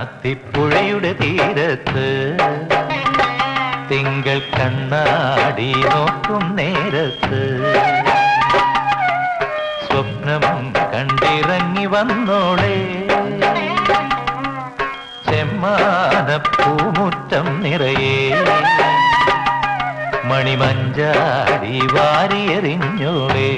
വണ്ണാത്തിപ്പുഴയുടെ തീരത്ത് തിങ്കൾ കണ്ണാടി നോക്കും നേരത്ത് സ്വപ്നം കണ്ടിറങ്ങി വന്നോളെ ചെമ്മാനപ്പൂമുറ്റം നിറയെ മണിമഞ്ചാടി വാരിയെറിഞ്ഞോളെ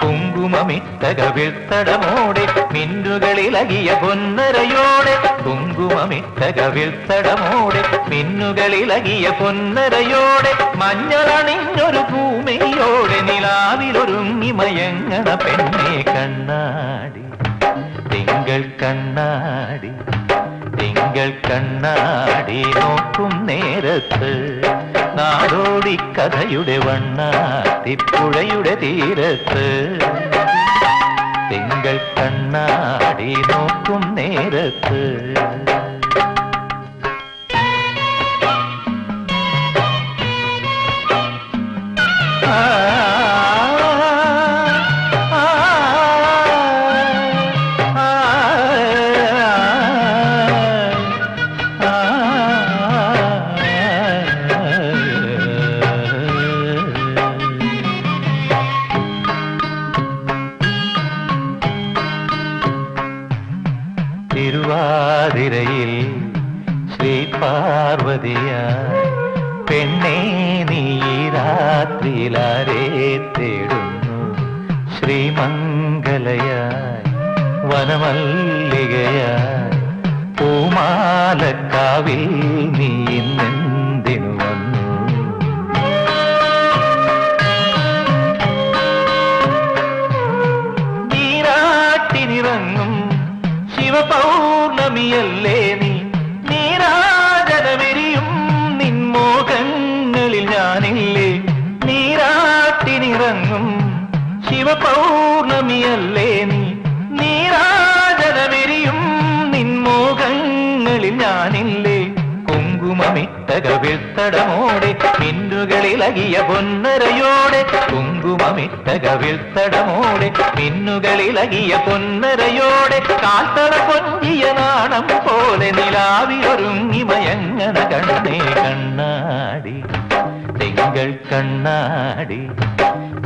കുങ്കുമമിട്ട കവിൾത്തടമോടെ മിന്നുകളിലകിയ പൊന്നരയോടെ കുങ്കുമമിട്ട കവിൾത്തടമോടെ മിന്നുകളിലകിയ പൊന്നരയോടെ മഞ്ഞളണിഞ്ഞൊരു ഭൂമിയോടെ നിലാവിലൊരുങ്ങി മയങ്ങണ പെണ്ണെ കണ്ണാടി തിങ്കൾ കണ്ണാടി തിങ്കൾ കണ്ണാടി നോക്കും നേരത്ത് നാടോടി കഥയുടെ വണ്ണാത്തിപ്പുഴയുടെ തീരത്ത് തിങ്കൾ കണ്ണാടി നോക്കും നേരത്ത് തിരുവാതിരയിൽ ശ്രീ പാർവതിയായി പെണ്ണേ നീ രാത്രിയിലാരെ തേടുന്നു ശ്രീമംഗലയായി വനമല്ലികയായി പൂമാലക്കാവിൽ നീ ഇന്നെന്തിനു വന്നു നീരാട്ടിനിറങ്ങും പൗർണമിയല്ലേ നീ നീരാജനമെരിയും നിൻമോഹങ്ങളിൽ ഞാനില്ലേ നീരാട്ടിനിറങ്ങും ശിവപൗർണമിയല്ലേ നീ നീരാജനമെരിയും നിൻമോഹങ്ങളിൽ ഞാനില്ലേ കുങ്കുമമിട്ട കവിൾത്തടമോടെ മിന്നുകളിലകിയ പൊന്നരയോടെ കുങ്കുമമിട്ട കവിൾത്തടമോടെ മിന്നുകളിലകിയ പൊന്നരയോടെ കാൽത്തട കൊഞ്ചിയ നാണം പോലെ നിലാവിലൊരുങ്ങി മയങ്ങണ കണ്ണേ കണ്ണാടി തിങ്കൾ കണ്ണാടി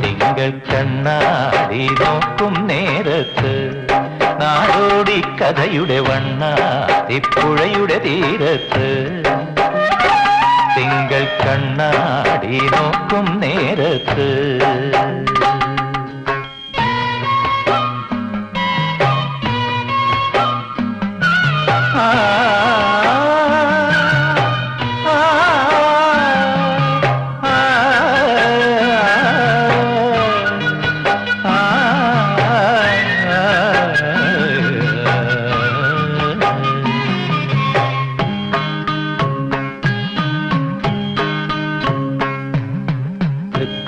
തിങ്കൾ കണ്ണാടി നോക്കും നേരത്ത് നാടോടി കഥയുടെ വണ്ണാത്തിപ്പുഴയുടെ തീരത്ത് തിങ്കൾ കണ്ണാടി നോക്കും നേരത്ത്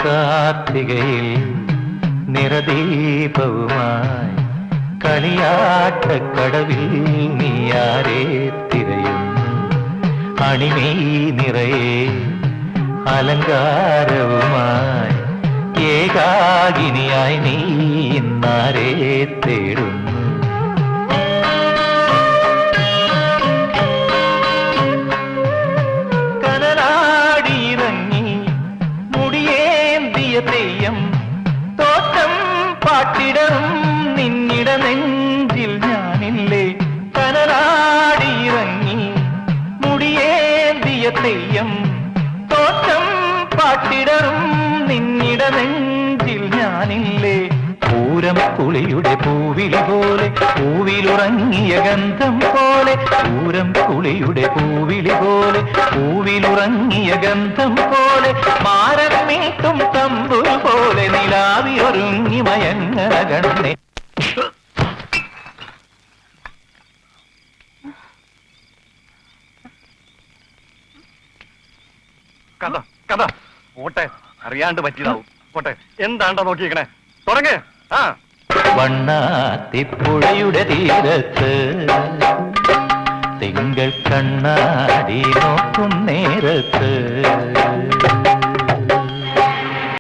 കാർത്തികയിൽ നിറദീപവുമായി കളിയാട്ടക്കടവിൽ നീയാരെ തിരയുന്നു അണിമീ നിറയെ അലങ്കാരവുമായി ഏകാകിനിയായി നീ ഇന്നാരെ തേടുന്നു തെയ്യം തോറ്റം പാട്ടിടറും നിന്നിട നെഞ്ചിൽ ഞാനില്ലേ കനലാടിയിറങ്ങി മുടിയേന്തിയ തെയ്യം തോറ്റം പാട്ടിടറും നിന്നിട നെഞ്ചിൽ ഞാനില്ലേ പൂരം കുളിയുടെ പൂവിളി പോലെ പൂവിലുറങ്ങിയ ഗന്ധം പോലെ പൂരം കുളിയുടെ പൂവിളി പോലെ പൂവിലുറങ്ങിയ ഗന്ധം പോലെ മാരൻ മീട്ടും തമ്പുൽ പോലെ നിലാവിയൊരുങ്ങി മയങ്ങണ കണ്ണേ കഥ കഥ പോട്ടെ അറിയാണ്ട് പറ്റിയതാവും പോട്ടെ എന്താണ്ടാ നോക്കിയേക്കണേ തുടങ്ങ് വണ്ണാത്തിപ്പുഴയുടെ തീരത്ത് തിങ്കൾ കണ്ണാടി നോക്കും നേരത്ത്